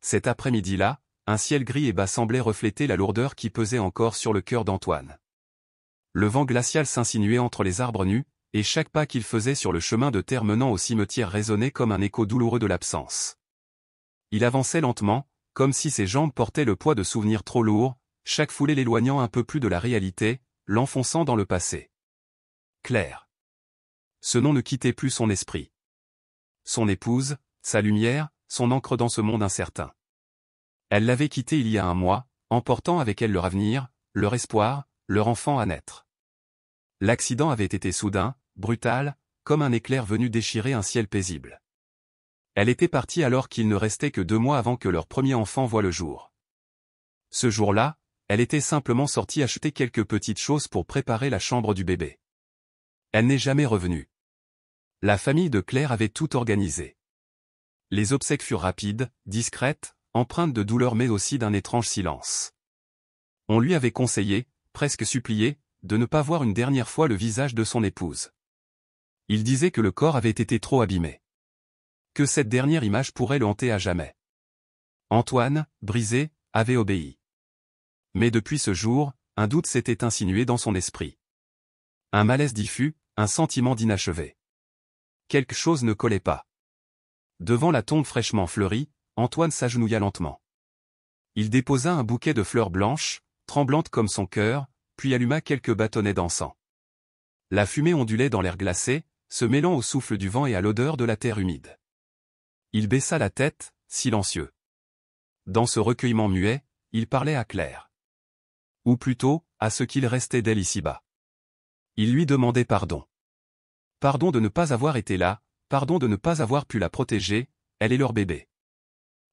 cet après-midi-là, un ciel gris et bas semblait refléter la lourdeur qui pesait encore sur le cœur d'Antoine. Le vent glacial s'insinuait entre les arbres nus, et chaque pas qu'il faisait sur le chemin de terre menant au cimetière résonnait comme un écho douloureux de l'absence. Il avançait lentement, comme si ses jambes portaient le poids de souvenirs trop lourds, chaque foulée l'éloignant un peu plus de la réalité, l'enfonçant dans le passé. Claire. Ce nom ne quittait plus son esprit. Son épouse, sa lumière, son ancre dans ce monde incertain. Elle l'avait quitté il y a un mois, emportant avec elle leur avenir, leur espoir, leur enfant à naître. L'accident avait été soudain, brutal, comme un éclair venu déchirer un ciel paisible. Elle était partie alors qu'il ne restait que 2 mois avant que leur premier enfant voie le jour. Ce jour-là, elle était simplement sortie acheter quelques petites choses pour préparer la chambre du bébé. Elle n'est jamais revenue. La famille de Claire avait tout organisé. Les obsèques furent rapides, discrètes, empreintes de douleur mais aussi d'un étrange silence. On lui avait conseillé, presque supplié, de ne pas voir une dernière fois le visage de son épouse. Il disait que le corps avait été trop abîmé. Que cette dernière image pourrait le hanter à jamais. Antoine, brisé, avait obéi. Mais depuis ce jour, un doute s'était insinué dans son esprit. Un malaise diffus, un sentiment d'inachevé. Quelque chose ne collait pas. Devant la tombe fraîchement fleurie, Antoine s'agenouilla lentement. Il déposa un bouquet de fleurs blanches, tremblantes comme son cœur, puis alluma quelques bâtonnets d'encens. La fumée ondulait dans l'air glacé, se mêlant au souffle du vent et à l'odeur de la terre humide. Il baissa la tête, silencieux. Dans ce recueillement muet, il parlait à Claire. Ou plutôt, à ce qu'il restait d'elle ici-bas. Il lui demandait pardon. Pardon de ne pas avoir été là, pardon de ne pas avoir pu la protéger, elle et leur bébé.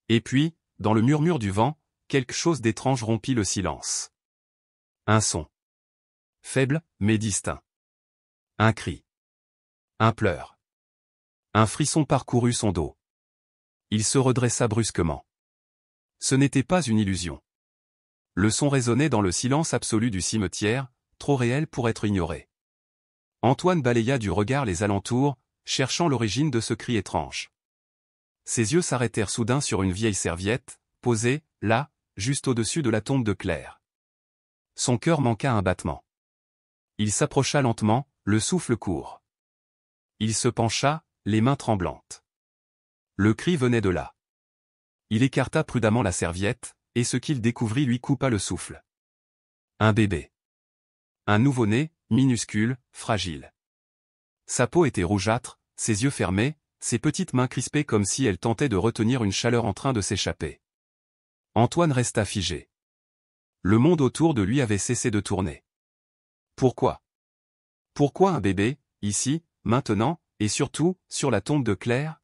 Et puis, dans le murmure du vent, quelque chose d'étrange rompit le silence. Un son. Faible, mais distinct. Un cri. Un pleur. Un frisson parcourut son dos. Il se redressa brusquement. Ce n'était pas une illusion. Le son résonnait dans le silence absolu du cimetière, trop réel pour être ignoré. Antoine balaya du regard les alentours, cherchant l'origine de ce cri étrange. Ses yeux s'arrêtèrent soudain sur une vieille serviette, posée, là, juste au-dessus de la tombe de Claire. Son cœur manqua un battement. Il s'approcha lentement, le souffle court. Il se pencha, les mains tremblantes. Le cri venait de là. Il écarta prudemment la serviette, et ce qu'il découvrit lui coupa le souffle. Un bébé. Un nouveau-né, minuscule, fragile. Sa peau était rougeâtre, ses yeux fermés, ses petites mains crispées comme si elles tentaient de retenir une chaleur en train de s'échapper. Antoine resta figé. Le monde autour de lui avait cessé de tourner. Pourquoi? Pourquoi un bébé, ici, maintenant, et surtout, sur la tombe de Claire?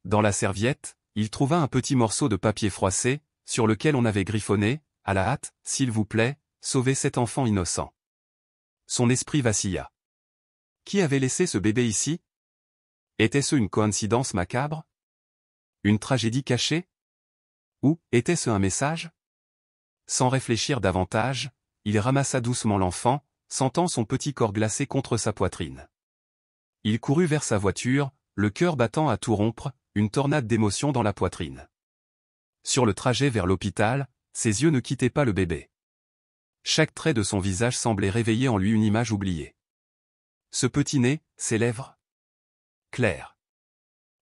Dans la serviette, il trouva un petit morceau de papier froissé, sur lequel on avait griffonné, à la hâte, s'il vous plaît, sauvez cet enfant innocent. Son esprit vacilla. Qui avait laissé ce bébé ici? Était-ce une coïncidence macabre? Une tragédie cachée? Ou était-ce un message? Sans réfléchir davantage, il ramassa doucement l'enfant, sentant son petit corps glacé contre sa poitrine. Il courut vers sa voiture, le cœur battant à tout rompre, une tornade d'émotion dans la poitrine. Sur le trajet vers l'hôpital, ses yeux ne quittaient pas le bébé. Chaque trait de son visage semblait réveiller en lui une image oubliée. Ce petit nez, ses lèvres. Claire.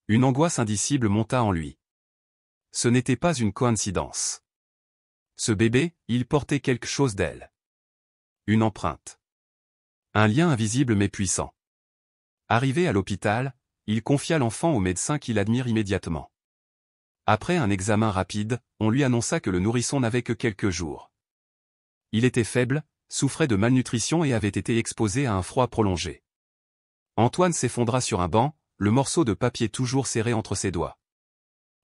Une angoisse indicible monta en lui. Ce n'était pas une coïncidence. Ce bébé, il portait quelque chose d'elle. Une empreinte. Un lien invisible mais puissant. Arrivé à l'hôpital, il confia l'enfant au médecin qui l'admire immédiatement. Après un examen rapide, on lui annonça que le nourrisson n'avait que quelques jours. Il était faible, souffrait de malnutrition et avait été exposé à un froid prolongé. Antoine s'effondra sur un banc, le morceau de papier toujours serré entre ses doigts.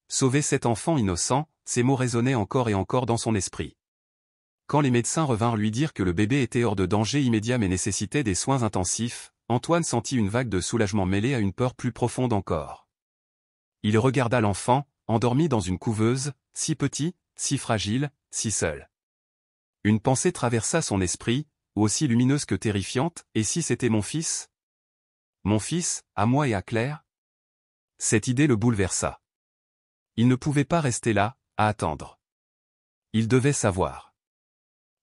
Sauver cet enfant innocent, ces mots résonnaient encore et encore dans son esprit. Quand les médecins revinrent lui dire que le bébé était hors de danger immédiat mais nécessitait des soins intensifs, Antoine sentit une vague de soulagement mêlée à une peur plus profonde encore. Il regarda l'enfant, endormi dans une couveuse, si petit, si fragile, si seul. Une pensée traversa son esprit, aussi lumineuse que terrifiante, et si c'était mon fils? Mon fils, à moi et à Claire? Cette idée le bouleversa. Il ne pouvait pas rester là, à attendre. Il devait savoir.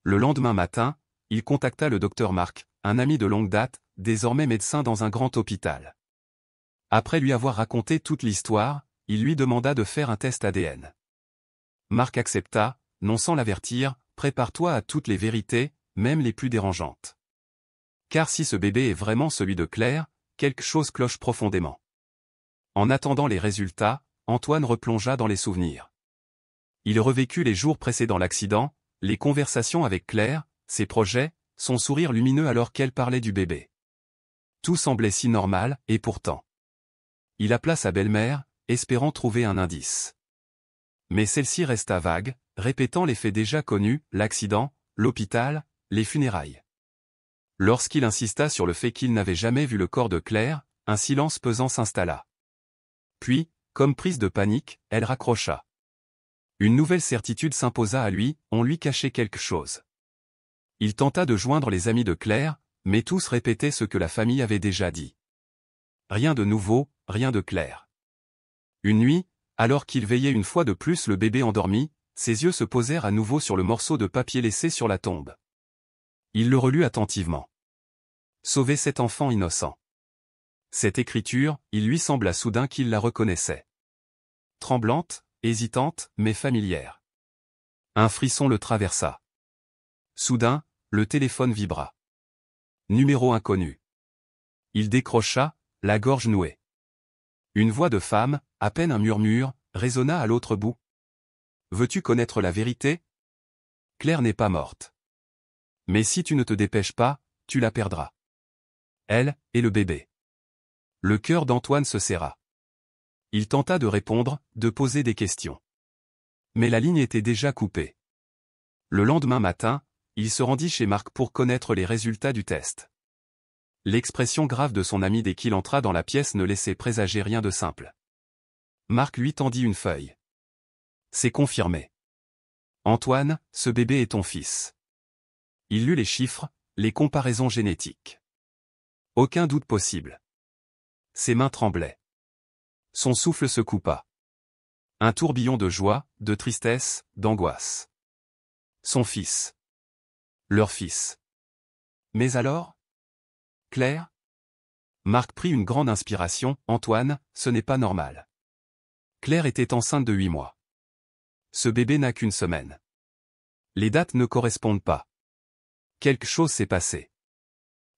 Le lendemain matin, il contacta le docteur Mark, un ami de longue date, désormais médecin dans un grand hôpital. Après lui avoir raconté toute l'histoire, il lui demanda de faire un test ADN. Mark accepta, non sans l'avertir, « Prépare-toi à toutes les vérités, même les plus dérangeantes. Car si ce bébé est vraiment celui de Claire, quelque chose cloche profondément. » En attendant les résultats, Antoine replongea dans les souvenirs. Il revécut les jours précédant l'accident, les conversations avec Claire, ses projets, son sourire lumineux alors qu'elle parlait du bébé. Tout semblait si normal, et pourtant. Il appela sa belle-mère, espérant trouver un indice. Mais celle-ci resta vague, répétant les faits déjà connus, l'accident, l'hôpital, les funérailles. Lorsqu'il insista sur le fait qu'il n'avait jamais vu le corps de Claire, un silence pesant s'installa. Puis, comme prise de panique, elle raccrocha. Une nouvelle certitude s'imposa à lui, on lui cachait quelque chose. Il tenta de joindre les amis de Claire, mais tous répétaient ce que la famille avait déjà dit. Rien de nouveau, rien de clair. Une nuit, alors qu'il veillait une fois de plus le bébé endormi, ses yeux se posèrent à nouveau sur le morceau de papier laissé sur la tombe. Il le relut attentivement. Sauver cet enfant innocent. Cette écriture, il lui sembla soudain qu'il la reconnaissait. Tremblante, hésitante, mais familière. Un frisson le traversa. Soudain, le téléphone vibra. Numéro inconnu. Il décrocha, la gorge nouée. Une voix de femme, à peine un murmure, résonna à l'autre bout. « Veux-tu connaître la vérité ? Claire n'est pas morte. Mais si tu ne te dépêches pas, tu la perdras. Elle, et le bébé. » Le cœur d'Antoine se serra. Il tenta de répondre, de poser des questions. Mais la ligne était déjà coupée. Le lendemain matin, il se rendit chez Marc pour connaître les résultats du test. L'expression grave de son ami dès qu'il entra dans la pièce ne laissait présager rien de simple. Marc lui tendit une feuille. « C'est confirmé. Antoine, ce bébé est ton fils. » Il lut les chiffres, les comparaisons génétiques. Aucun doute possible. Ses mains tremblaient. Son souffle se coupa. Un tourbillon de joie, de tristesse, d'angoisse. Son fils. Leur fils. Mais alors ? Claire ? Marc prit une grande inspiration. « Antoine, ce n'est pas normal. Claire était enceinte de 8 mois. Ce bébé n'a qu'une semaine. Les dates ne correspondent pas. Quelque chose s'est passé.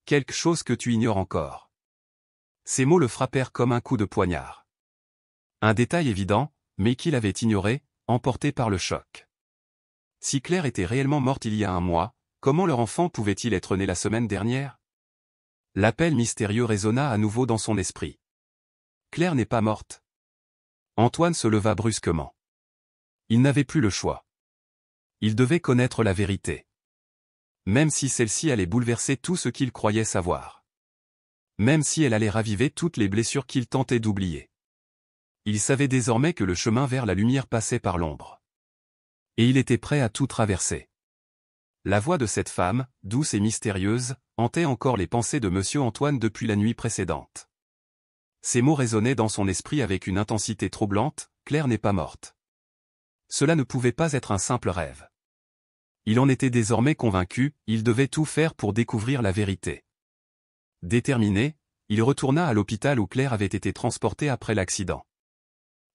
Quelque chose que tu ignores encore. » Ces mots le frappèrent comme un coup de poignard. Un détail évident, mais qu'il avait ignoré, emporté par le choc. Si Claire était réellement morte il y a 1 mois, comment leur enfant pouvait-il être né la semaine dernière ? L'appel mystérieux résonna à nouveau dans son esprit. Claire n'est pas morte. Antoine se leva brusquement. Il n'avait plus le choix. Il devait connaître la vérité. Même si celle-ci allait bouleverser tout ce qu'il croyait savoir. Même si elle allait raviver toutes les blessures qu'il tentait d'oublier. Il savait désormais que le chemin vers la lumière passait par l'ombre. Et il était prêt à tout traverser. La voix de cette femme, douce et mystérieuse, hantait encore les pensées de Monsieur Antoine depuis la nuit précédente. Ces mots résonnaient dans son esprit avec une intensité troublante, « Claire n'est pas morte. » Cela ne pouvait pas être un simple rêve. Il en était désormais convaincu, il devait tout faire pour découvrir la vérité. Déterminé, il retourna à l'hôpital où Claire avait été transportée après l'accident.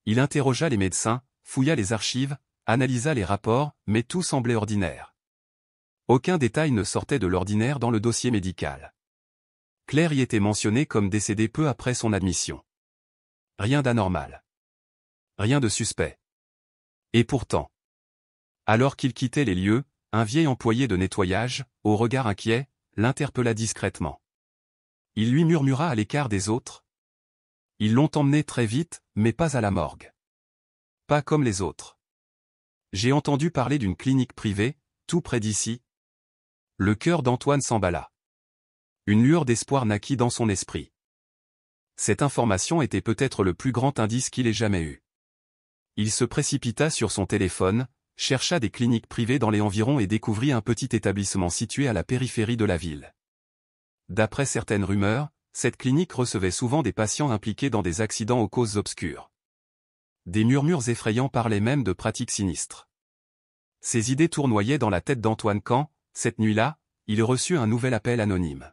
Il interrogea les médecins, fouilla les archives, analysa les rapports, mais tout semblait ordinaire. Aucun détail ne sortait de l'ordinaire dans le dossier médical. Claire y était mentionnée comme décédée peu après son admission. Rien d'anormal. Rien de suspect. Et pourtant, alors qu'il quittait les lieux, un vieil employé de nettoyage, au regard inquiet, l'interpella discrètement. Il lui murmura à l'écart des autres. « Ils l'ont emmené très vite, mais pas à la morgue. Pas comme les autres. J'ai entendu parler d'une clinique privée, tout près d'ici. » Le cœur d'Antoine s'emballa. Une lueur d'espoir naquit dans son esprit. Cette information était peut-être le plus grand indice qu'il ait jamais eu. Il se précipita sur son téléphone, chercha des cliniques privées dans les environs et découvrit un petit établissement situé à la périphérie de la ville. D'après certaines rumeurs, cette clinique recevait souvent des patients impliqués dans des accidents aux causes obscures. Des murmures effrayants parlaient même de pratiques sinistres. Ces idées tournoyaient dans la tête d'Antoine quand, cette nuit-là, il reçut un nouvel appel anonyme.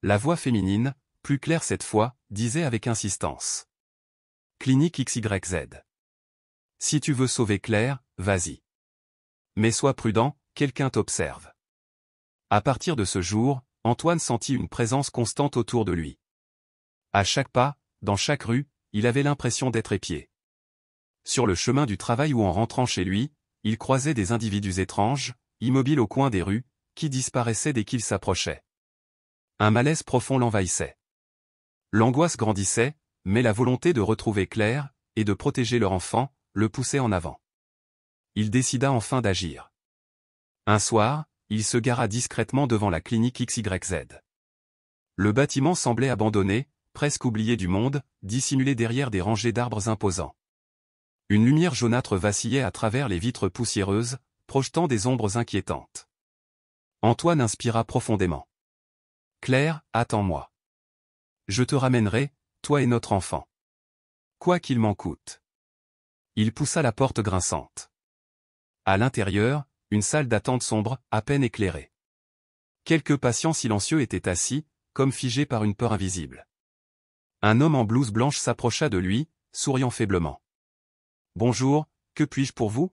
La voix féminine, plus claire cette fois, disait avec insistance. Clinique XYZ. Si tu veux sauver Claire, vas-y. Mais sois prudent, quelqu'un t'observe. À partir de ce jour, Antoine sentit une présence constante autour de lui. À chaque pas, dans chaque rue, il avait l'impression d'être épié. Sur le chemin du travail ou en rentrant chez lui, il croisait des individus étranges, immobiles au coin des rues, qui disparaissaient dès qu'ils s'approchaient. Un malaise profond l'envahissait. L'angoisse grandissait, mais la volonté de retrouver Claire, et de protéger leur enfant, le poussait en avant. Il décida enfin d'agir. Un soir, il se gara discrètement devant la clinique XYZ. Le bâtiment semblait abandonné, presque oublié du monde, dissimulé derrière des rangées d'arbres imposants. Une lumière jaunâtre vacillait à travers les vitres poussiéreuses, projetant des ombres inquiétantes. Antoine inspira profondément. « Claire, attends-moi. Je te ramènerai, toi et notre enfant. Quoi qu'il m'en coûte. » Il poussa la porte grinçante. À l'intérieur, une salle d'attente sombre, à peine éclairée. Quelques patients silencieux étaient assis, comme figés par une peur invisible. Un homme en blouse blanche s'approcha de lui, souriant faiblement. « Bonjour, que puis-je pour vous ?»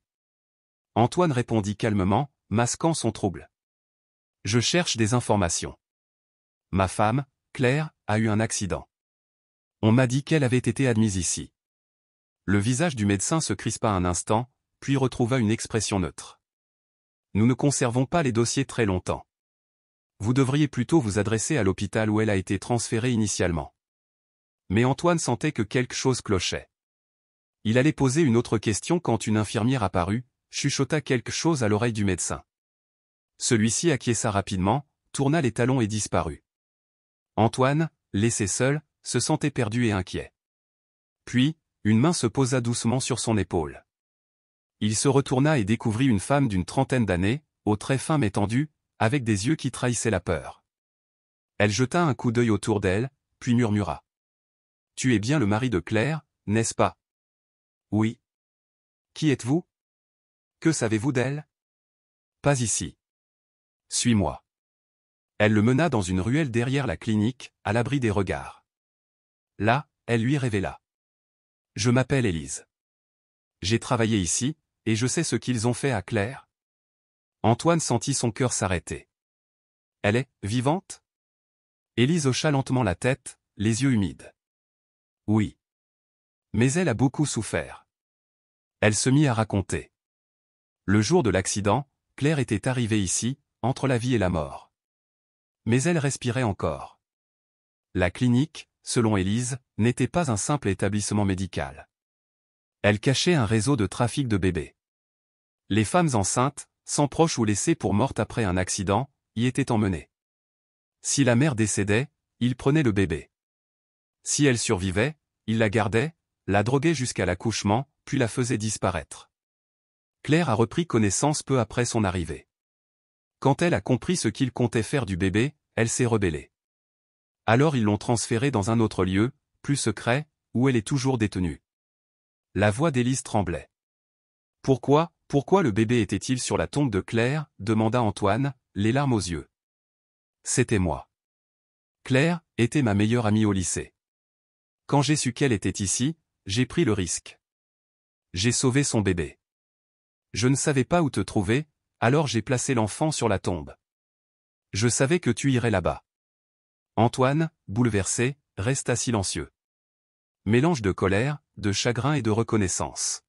Antoine répondit calmement, masquant son trouble. « Je cherche des informations. Ma femme, Claire, a eu un accident. On m'a dit qu'elle avait été admise ici. » Le visage du médecin se crispa un instant, puis retrouva une expression neutre. « Nous ne conservons pas les dossiers très longtemps. Vous devriez plutôt vous adresser à l'hôpital où elle a été transférée initialement. » Mais Antoine sentait que quelque chose clochait. Il allait poser une autre question quand une infirmière apparut, chuchota quelque chose à l'oreille du médecin. Celui-ci acquiesça rapidement, tourna les talons et disparut. Antoine, laissé seul, se sentait perdu et inquiet. Puis, une main se posa doucement sur son épaule. Il se retourna et découvrit une femme d'une trentaine d'années, aux traits fins mais tendus, avec des yeux qui trahissaient la peur. Elle jeta un coup d'œil autour d'elle, puis murmura. « Tu es bien le mari de Claire, n'est-ce pas ?»« Oui. »« Qui êtes-vous ? Que savez-vous d'elle ? » ?»« Pas ici. »« Suis-moi. » Elle le mena dans une ruelle derrière la clinique, à l'abri des regards. Là, elle lui révéla. « Je m'appelle Élise. J'ai travaillé ici, et je sais ce qu'ils ont fait à Claire. » Antoine sentit son cœur s'arrêter. « Elle est vivante ?» Élise hocha lentement la tête, les yeux humides. « Oui. Mais elle a beaucoup souffert. » Elle se mit à raconter. Le jour de l'accident, Claire était arrivée ici, entre la vie et la mort. Mais elle respirait encore. La clinique, selon Élise, n'était pas un simple établissement médical. Elle cachait un réseau de trafic de bébés. Les femmes enceintes, sans proches ou laissées pour mortes après un accident, y étaient emmenées. Si la mère décédait, ils prenaient le bébé. Si elle survivait, ils la gardaient, la droguaient jusqu'à l'accouchement, puis la faisaient disparaître. Claire a repris connaissance peu après son arrivée. Quand elle a compris ce qu'ils comptaient faire du bébé, elle s'est rebellée. Alors ils l'ont transférée dans un autre lieu, plus secret, où elle est toujours détenue. La voix d'Élise tremblait. « Pourquoi le bébé était-il sur la tombe de Claire ?» demanda Antoine, les larmes aux yeux. « C'était moi. Claire était ma meilleure amie au lycée. Quand j'ai su qu'elle était ici, j'ai pris le risque. J'ai sauvé son bébé. Je ne savais pas où te trouver, alors j'ai placé l'enfant sur la tombe. Je savais que tu irais là-bas. » Antoine, bouleversé, resta silencieux. Mélange de colère, de chagrin et de reconnaissance.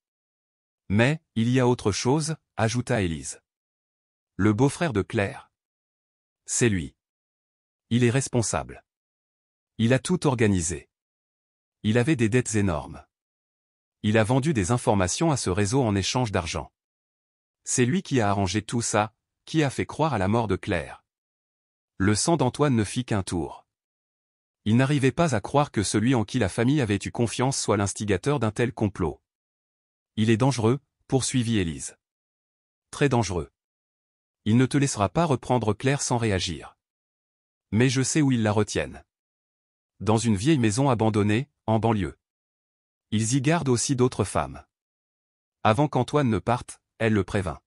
« Mais, il y a autre chose, » ajouta Élise. « Le beau-frère de Claire. C'est lui. Il est responsable. Il a tout organisé. Il avait des dettes énormes. Il a vendu des informations à ce réseau en échange d'argent. C'est lui qui a arrangé tout ça, qui a fait croire à la mort de Claire. » Le sang d'Antoine ne fit qu'un tour. Il n'arrivait pas à croire que celui en qui la famille avait eu confiance soit l'instigateur d'un tel complot. « Il est dangereux, » poursuivit Élise. « Très dangereux. Il ne te laissera pas reprendre Claire sans réagir. Mais je sais où ils la retiennent. Dans une vieille maison abandonnée, en banlieue. Ils y gardent aussi d'autres femmes. Avant qu'Antoine ne parte, elle le prévint.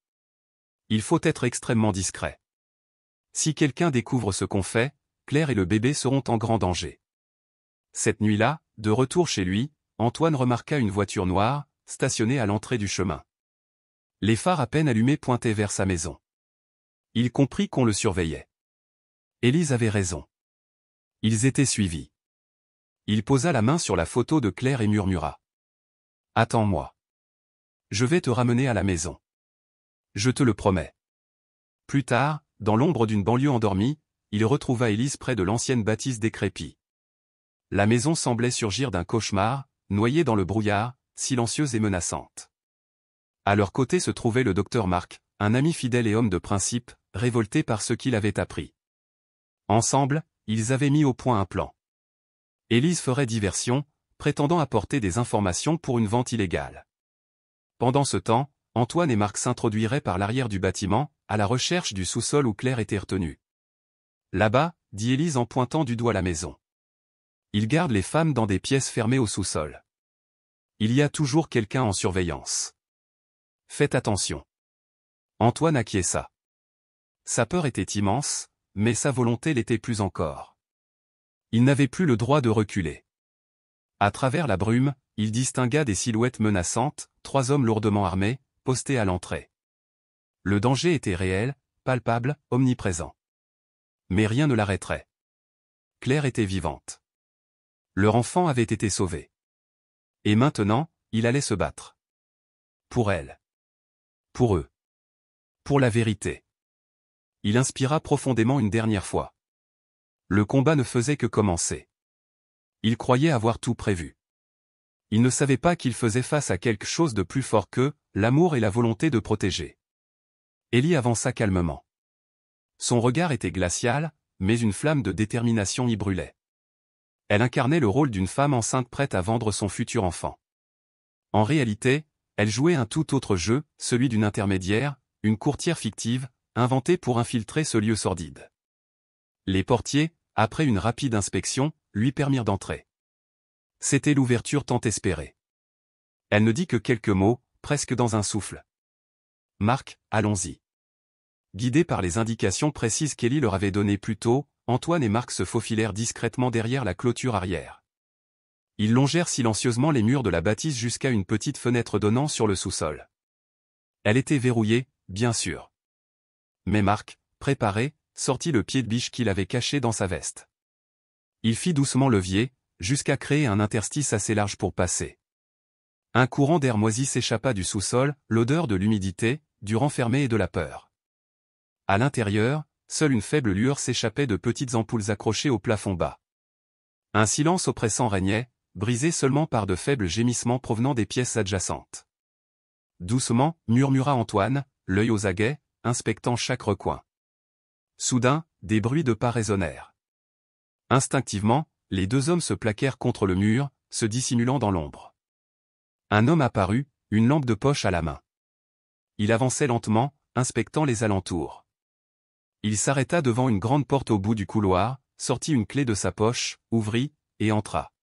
Il faut être extrêmement discret. Si quelqu'un découvre ce qu'on fait, Claire et le bébé seront en grand danger. Cette nuit-là, de retour chez lui, Antoine remarqua une voiture noire, stationnée à l'entrée du chemin. Les phares à peine allumés pointaient vers sa maison. Il comprit qu'on le surveillait. Élise avait raison. Ils étaient suivis. Il posa la main sur la photo de Claire et murmura. « Attends-moi. Je vais te ramener à la maison. Je te le promets. » Plus tard, dans l'ombre d'une banlieue endormie, il retrouva Élise près de l'ancienne bâtisse décrépite. La maison semblait surgir d'un cauchemar, noyée dans le brouillard, silencieuse et menaçante. À leur côté se trouvait le docteur Marc, un ami fidèle et homme de principe, révolté par ce qu'il avait appris. Ensemble, ils avaient mis au point un plan. Élise ferait diversion, prétendant apporter des informations pour une vente illégale. Pendant ce temps, Antoine et Marc s'introduiraient par l'arrière du bâtiment, à la recherche du sous-sol où Claire était retenue. « Là-bas » dit Élise en pointant du doigt la maison. « Ils gardent les femmes dans des pièces fermées au sous-sol. Il y a toujours quelqu'un en surveillance. Faites attention. » Antoine acquiesça. Sa peur était immense, mais sa volonté l'était plus encore. Il n'avait plus le droit de reculer. À travers la brume, il distingua des silhouettes menaçantes, 3 hommes lourdement armés, postés à l'entrée. Le danger était réel, palpable, omniprésent. Mais rien ne l'arrêterait. Claire était vivante. Leur enfant avait été sauvé. Et maintenant, il allait se battre. Pour elle. Pour eux. Pour la vérité. Il inspira profondément une dernière fois. Le combat ne faisait que commencer. Il croyait avoir tout prévu. Il ne savait pas qu'il faisait face à quelque chose de plus fort qu'eux, l'amour et la volonté de protéger. Ellie avança calmement. Son regard était glacial, mais une flamme de détermination y brûlait. Elle incarnait le rôle d'une femme enceinte prête à vendre son futur enfant. En réalité, elle jouait un tout autre jeu, celui d'une intermédiaire, une courtière fictive, inventée pour infiltrer ce lieu sordide. Les portiers, après une rapide inspection, lui permirent d'entrer. C'était l'ouverture tant espérée. Elle ne dit que quelques mots, presque dans un souffle. « Marc, allons-y. » Guidés par les indications précises qu'Ellie leur avait données plus tôt, Antoine et Marc se faufilèrent discrètement derrière la clôture arrière. Ils longèrent silencieusement les murs de la bâtisse jusqu'à une petite fenêtre donnant sur le sous-sol. Elle était verrouillée, bien sûr. Mais Marc, préparé, sortit le pied de biche qu'il avait caché dans sa veste. Il fit doucement levier, jusqu'à créer un interstice assez large pour passer. Un courant d'air moisi s'échappa du sous-sol, l'odeur de l'humidité, du renfermé et de la peur. À l'intérieur, seule une faible lueur s'échappait de petites ampoules accrochées au plafond bas. Un silence oppressant régnait, brisé seulement par de faibles gémissements provenant des pièces adjacentes. Doucement, murmura Antoine, l'œil aux aguets, inspectant chaque recoin. Soudain, des bruits de pas résonnèrent. Instinctivement, les 2 hommes se plaquèrent contre le mur, se dissimulant dans l'ombre. Un homme apparut, une lampe de poche à la main. Il avançait lentement, inspectant les alentours. Il s'arrêta devant une grande porte au bout du couloir, sortit une clé de sa poche, ouvrit, et entra.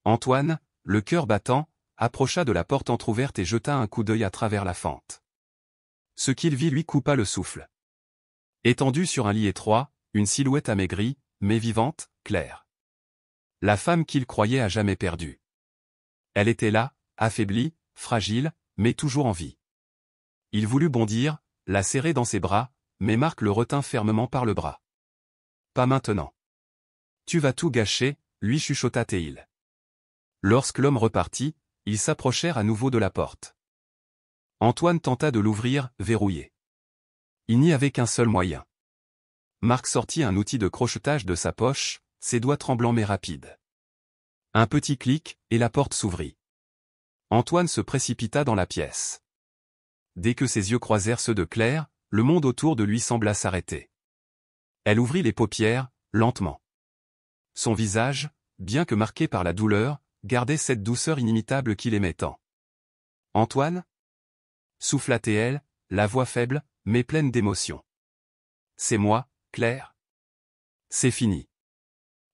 Antoine, le cœur battant, approcha de la porte entr'ouverte et jeta un coup d'œil à travers la fente. Ce qu'il vit lui coupa le souffle. Étendue sur un lit étroit, une silhouette amaigrie, mais vivante, Claire. La femme qu'il croyait à jamais perdue. Elle était là, affaiblie, fragile, mais toujours en vie. Il voulut bondir, la serrer dans ses bras, mais Marc le retint fermement par le bras. « Pas maintenant. Tu vas tout gâcher » lui chuchota Théil. Lorsque l'homme repartit, ils s'approchèrent à nouveau de la porte. Antoine tenta de l'ouvrir, verrouillée. Il n'y avait qu'un seul moyen. Marc sortit un outil de crochetage de sa poche, ses doigts tremblants mais rapides. Un petit clic, et la porte s'ouvrit. Antoine se précipita dans la pièce. Dès que ses yeux croisèrent ceux de Claire, le monde autour de lui sembla s'arrêter. Elle ouvrit les paupières, lentement. Son visage, bien que marqué par la douleur, gardait cette douceur inimitable qu'il aimait tant. « Antoine » souffla-t-elle, la voix faible, mais pleine d'émotion. « C'est moi, Claire. C'est fini.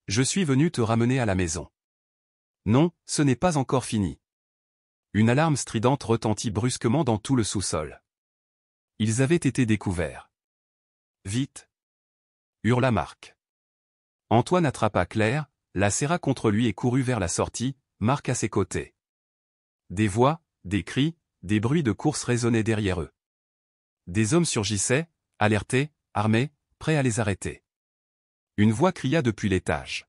Je suis venu te ramener à la maison. » « Non, ce n'est pas encore fini. » Une alarme stridente retentit brusquement dans tout le sous-sol. Ils avaient été découverts. Vite! Hurla Marc. Antoine attrapa Claire, la serra contre lui et courut vers la sortie, Marc à ses côtés. Des voix, des cris, des bruits de course résonnaient derrière eux. Des hommes surgissaient, alertés, armés, prêts à les arrêter. Une voix cria depuis l'étage.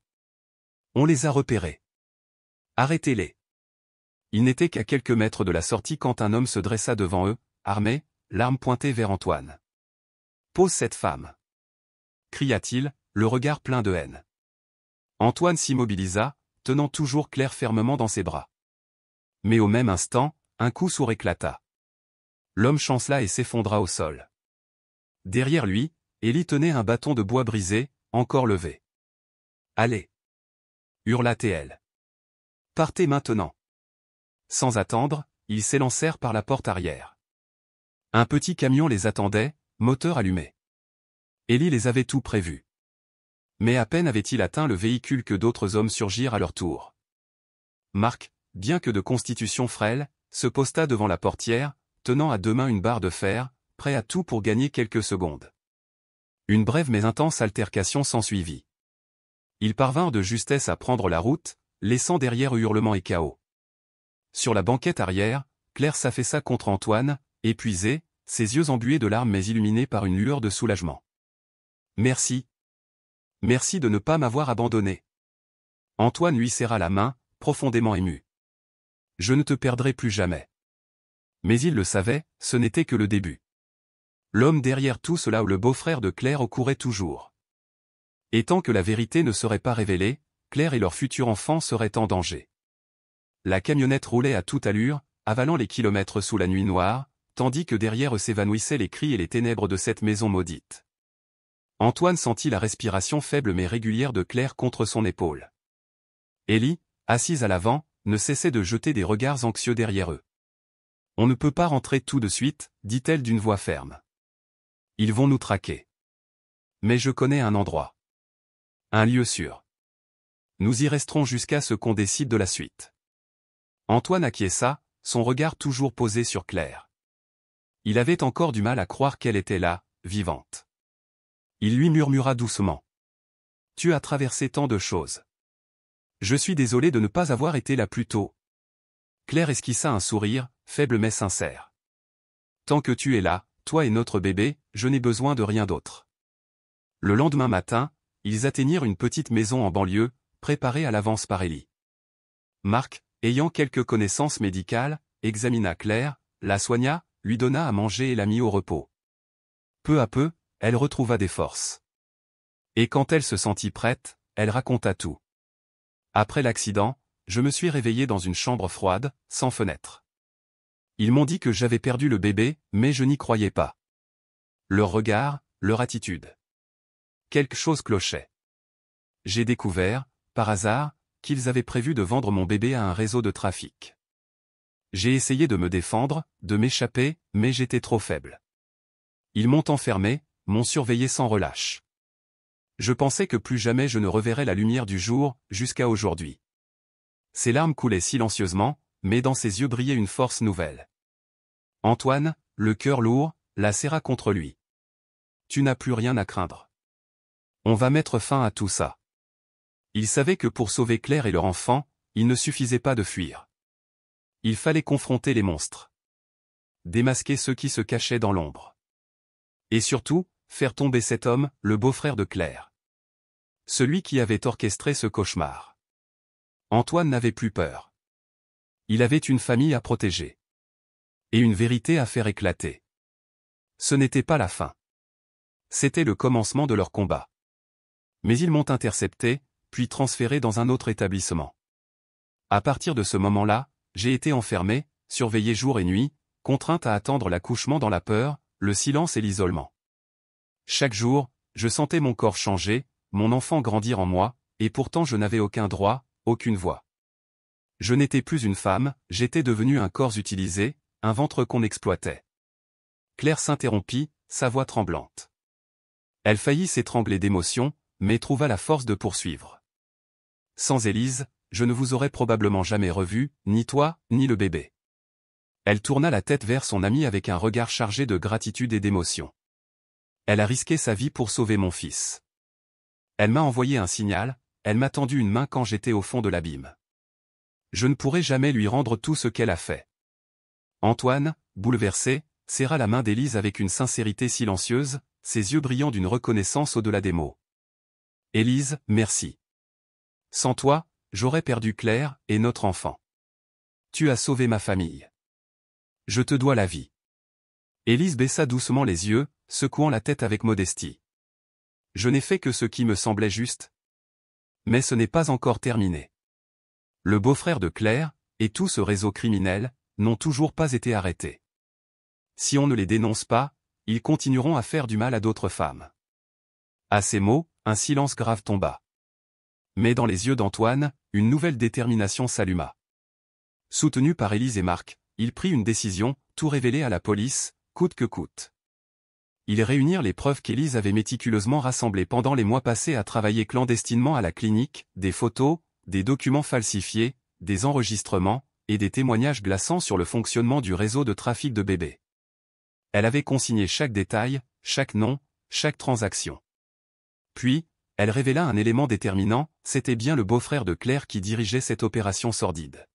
On les a repérés. Arrêtez-les. Ils n'étaient qu'à quelques mètres de la sortie quand un homme se dressa devant eux, armé, l'arme pointée vers Antoine. Pose cette femme. Cria-t-il, le regard plein de haine. Antoine s'immobilisa, tenant toujours Claire fermement dans ses bras. Mais au même instant, un coup sourd éclata. L'homme chancela et s'effondra au sol. Derrière lui, Élie tenait un bâton de bois brisé, encore levé. Allez! Hurla-t-elle. Partez maintenant! Sans attendre, ils s'élancèrent par la porte arrière. Un petit camion les attendait, moteur allumé. Élie les avait tout prévus. Mais à peine avait-il atteint le véhicule que d'autres hommes surgirent à leur tour. Marc, bien que de constitution frêle, se posta devant la portière, tenant à deux mains une barre de fer, prêt à tout pour gagner quelques secondes. Une brève mais intense altercation s'ensuivit. Ils parvinrent de justesse à prendre la route, laissant derrière hurlements et chaos. Sur la banquette arrière, Claire s'affaissa contre Antoine, épuisée, ses yeux embués de larmes mais illuminés par une lueur de soulagement. Merci. Merci de ne pas m'avoir abandonné. Antoine lui serra la main, profondément ému. Je ne te perdrai plus jamais. Mais il le savait, ce n'était que le début. L'homme derrière tout cela, le beau-frère de Claire, courait toujours. Et tant que la vérité ne serait pas révélée, Claire et leur futur enfant seraient en danger. La camionnette roulait à toute allure, avalant les kilomètres sous la nuit noire, tandis que derrière eux s'évanouissaient les cris et les ténèbres de cette maison maudite. Antoine sentit la respiration faible mais régulière de Claire contre son épaule. Élie, assise à l'avant, ne cessait de jeter des regards anxieux derrière eux. « On ne peut pas rentrer tout de suite, dit-elle d'une voix ferme. Ils vont nous traquer. Mais je connais un endroit. Un lieu sûr. Nous y resterons jusqu'à ce qu'on décide de la suite. » Antoine acquiesça, son regard toujours posé sur Claire. Il avait encore du mal à croire qu'elle était là, vivante. Il lui murmura doucement. « Tu as traversé tant de choses. Je suis désolé de ne pas avoir été là plus tôt. » Claire esquissa un sourire, faible mais sincère. « Tant que tu es là, toi et notre bébé, je n'ai besoin de rien d'autre. » Le lendemain matin, ils atteignirent une petite maison en banlieue, préparée à l'avance par Élie. Marc, ayant quelques connaissances médicales, examina Claire, la soigna, lui donna à manger et la mit au repos. Peu à peu, elle retrouva des forces. Et quand elle se sentit prête, elle raconta tout. Après l'accident, je me suis réveillée dans une chambre froide, sans fenêtre. Ils m'ont dit que j'avais perdu le bébé, mais je n'y croyais pas. Leur regard, leur attitude. Quelque chose clochait. J'ai découvert, par hasard, qu'ils avaient prévu de vendre mon bébé à un réseau de trafic. J'ai essayé de me défendre, de m'échapper, mais j'étais trop faible. Ils m'ont enfermé, m'ont surveillé sans relâche. Je pensais que plus jamais je ne reverrais la lumière du jour, jusqu'à aujourd'hui. Ses larmes coulaient silencieusement, mais dans ses yeux brillait une force nouvelle. Antoine, le cœur lourd, la serra contre lui. Tu n'as plus rien à craindre. On va mettre fin à tout ça. Il savait que pour sauver Claire et leur enfant, il ne suffisait pas de fuir. Il fallait confronter les monstres. Démasquer ceux qui se cachaient dans l'ombre. Et surtout, faire tomber cet homme, le beau-frère de Claire. Celui qui avait orchestré ce cauchemar. Antoine n'avait plus peur. Il avait une famille à protéger. Et une vérité à faire éclater. Ce n'était pas la fin. C'était le commencement de leur combat. Mais ils m'ont intercepté, puis transféré dans un autre établissement. À partir de ce moment-là, j'ai été enfermé, surveillé jour et nuit, contrainte à attendre l'accouchement dans la peur, le silence et l'isolement. Chaque jour, je sentais mon corps changer, mon enfant grandir en moi, et pourtant je n'avais aucun droit, aucune voix. Je n'étais plus une femme, j'étais devenu un corps utilisé, un ventre qu'on exploitait. Claire s'interrompit, sa voix tremblante. Elle faillit s'étrangler d'émotion, mais trouva la force de poursuivre. Sans Élise, je ne vous aurais probablement jamais revu, ni toi, ni le bébé. Elle tourna la tête vers son amie avec un regard chargé de gratitude et d'émotion. Elle a risqué sa vie pour sauver mon fils. Elle m'a envoyé un signal, elle m'a tendu une main quand j'étais au fond de l'abîme. Je ne pourrai jamais lui rendre tout ce qu'elle a fait. Antoine, bouleversé, serra la main d'Élise avec une sincérité silencieuse, ses yeux brillant d'une reconnaissance au-delà des mots. Élise, merci. Sans toi, j'aurais perdu Claire et notre enfant. Tu as sauvé ma famille. Je te dois la vie. Élise baissa doucement les yeux, secouant la tête avec modestie. Je n'ai fait que ce qui me semblait juste. Mais ce n'est pas encore terminé. Le beau-frère de Claire, et tout ce réseau criminel, n'ont toujours pas été arrêtés. Si on ne les dénonce pas, ils continueront à faire du mal à d'autres femmes. À ces mots, un silence grave tomba. Mais dans les yeux d'Antoine, une nouvelle détermination s'alluma. Soutenu par Élise et Marc, il prit une décision, tout révéler à la police, coûte que coûte. Ils réunirent les preuves qu'Élise avait méticuleusement rassemblées pendant les mois passés à travailler clandestinement à la clinique, des photos, des documents falsifiés, des enregistrements, et des témoignages glaçants sur le fonctionnement du réseau de trafic de bébés. Elle avait consigné chaque détail, chaque nom, chaque transaction. Puis, elle révéla un élément déterminant, c'était bien le beau-frère de Claire qui dirigeait cette opération sordide.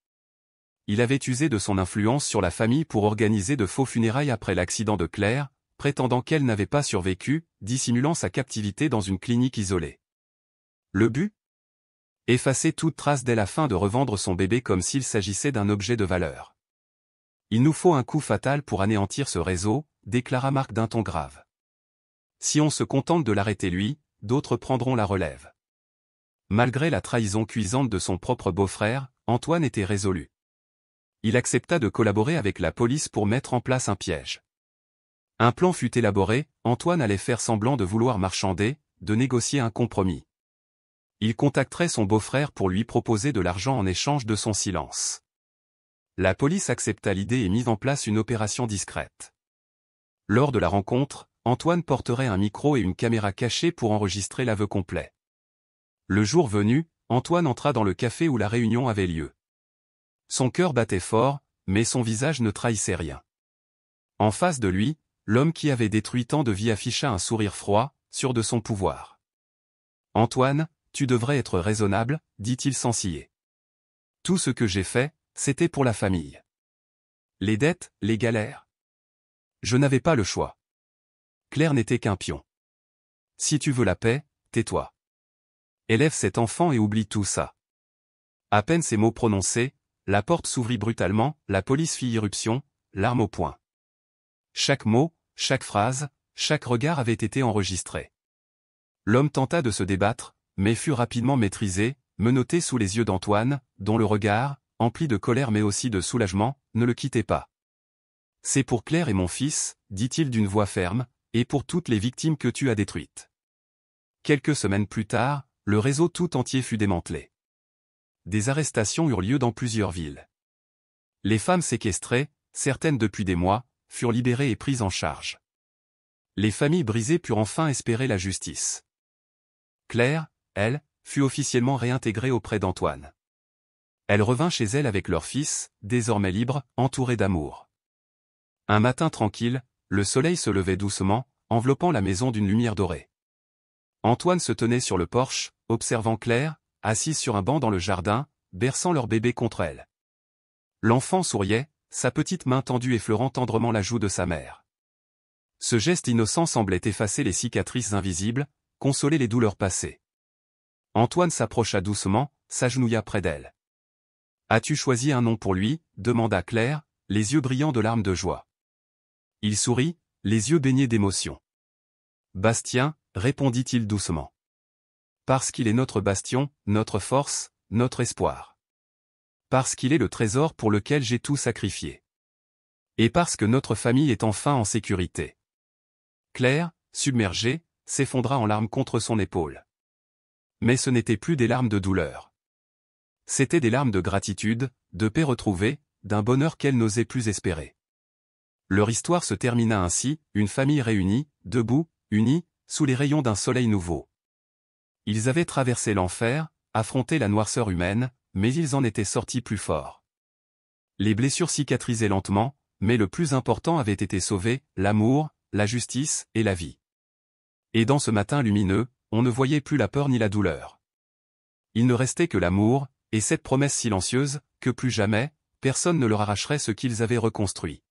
Il avait usé de son influence sur la famille pour organiser de faux funérailles après l'accident de Claire, prétendant qu'elle n'avait pas survécu, dissimulant sa captivité dans une clinique isolée. Le but ? Effacer toute trace d'elle afin de revendre son bébé comme s'il s'agissait d'un objet de valeur. Il nous faut un coup fatal pour anéantir ce réseau, déclara Marc d'un ton grave. Si on se contente de l'arrêter lui, d'autres prendront la relève. Malgré la trahison cuisante de son propre beau-frère, Antoine était résolu. Il accepta de collaborer avec la police pour mettre en place un piège. Un plan fut élaboré, Antoine allait faire semblant de vouloir marchander, de négocier un compromis. Il contacterait son beau-frère pour lui proposer de l'argent en échange de son silence. La police accepta l'idée et mit en place une opération discrète. Lors de la rencontre, Antoine porterait un micro et une caméra cachée pour enregistrer l'aveu complet. Le jour venu, Antoine entra dans le café où la réunion avait lieu. Son cœur battait fort, mais son visage ne trahissait rien. En face de lui, l'homme qui avait détruit tant de vies afficha un sourire froid, sûr de son pouvoir. « Antoine, tu devrais être raisonnable, dit-il sans ciller. Tout ce que j'ai fait, c'était pour la famille. Les dettes, les galères. Je n'avais pas le choix. Claire n'était qu'un pion. Si tu veux la paix, tais-toi. Élève cet enfant et oublie tout ça. » À peine ces mots prononcés, la porte s'ouvrit brutalement, la police fit irruption, l'arme au poing. Chaque mot, chaque phrase, chaque regard avait été enregistré. L'homme tenta de se débattre, mais fut rapidement maîtrisé, menotté sous les yeux d'Antoine, dont le regard, empli de colère mais aussi de soulagement, ne le quittait pas. « C'est pour Claire et mon fils, dit-il d'une voix ferme, et pour toutes les victimes que tu as détruites. » Quelques semaines plus tard, le réseau tout entier fut démantelé. Des arrestations eurent lieu dans plusieurs villes. Les femmes séquestrées, certaines depuis des mois, furent libérées et prises en charge. Les familles brisées purent enfin espérer la justice. Claire, elle, fut officiellement réintégrée auprès d'Antoine. Elle revint chez elle avec leur fils, désormais libre, entouré d'amour. Un matin tranquille, le soleil se levait doucement, enveloppant la maison d'une lumière dorée. Antoine se tenait sur le porche, observant Claire, assise sur un banc dans le jardin, berçant leur bébé contre elle. L'enfant souriait, sa petite main tendue effleurant tendrement la joue de sa mère. Ce geste innocent semblait effacer les cicatrices invisibles, consoler les douleurs passées. Antoine s'approcha doucement, s'agenouilla près d'elle. « As-tu choisi un nom pour lui ?» demanda Claire, les yeux brillants de larmes de joie. Il sourit, les yeux baignés d'émotion. « Bastien » répondit-il doucement. « Parce qu'il est notre bastion, notre force, notre espoir. Parce qu'il est le trésor pour lequel j'ai tout sacrifié. Et parce que notre famille est enfin en sécurité. » Claire, submergée, s'effondra en larmes contre son épaule. Mais ce n'étaient plus des larmes de douleur. C'étaient des larmes de gratitude, de paix retrouvée, d'un bonheur qu'elle n'osait plus espérer. Leur histoire se termina ainsi, une famille réunie, debout, unie, sous les rayons d'un soleil nouveau. Ils avaient traversé l'enfer, affronté la noirceur humaine, mais ils en étaient sortis plus forts. Les blessures cicatrisaient lentement, mais le plus important avait été sauvé, l'amour, la justice et la vie. Et dans ce matin lumineux, on ne voyait plus la peur ni la douleur. Il ne restait que l'amour, et cette promesse silencieuse, que plus jamais, personne ne leur arracherait ce qu'ils avaient reconstruit.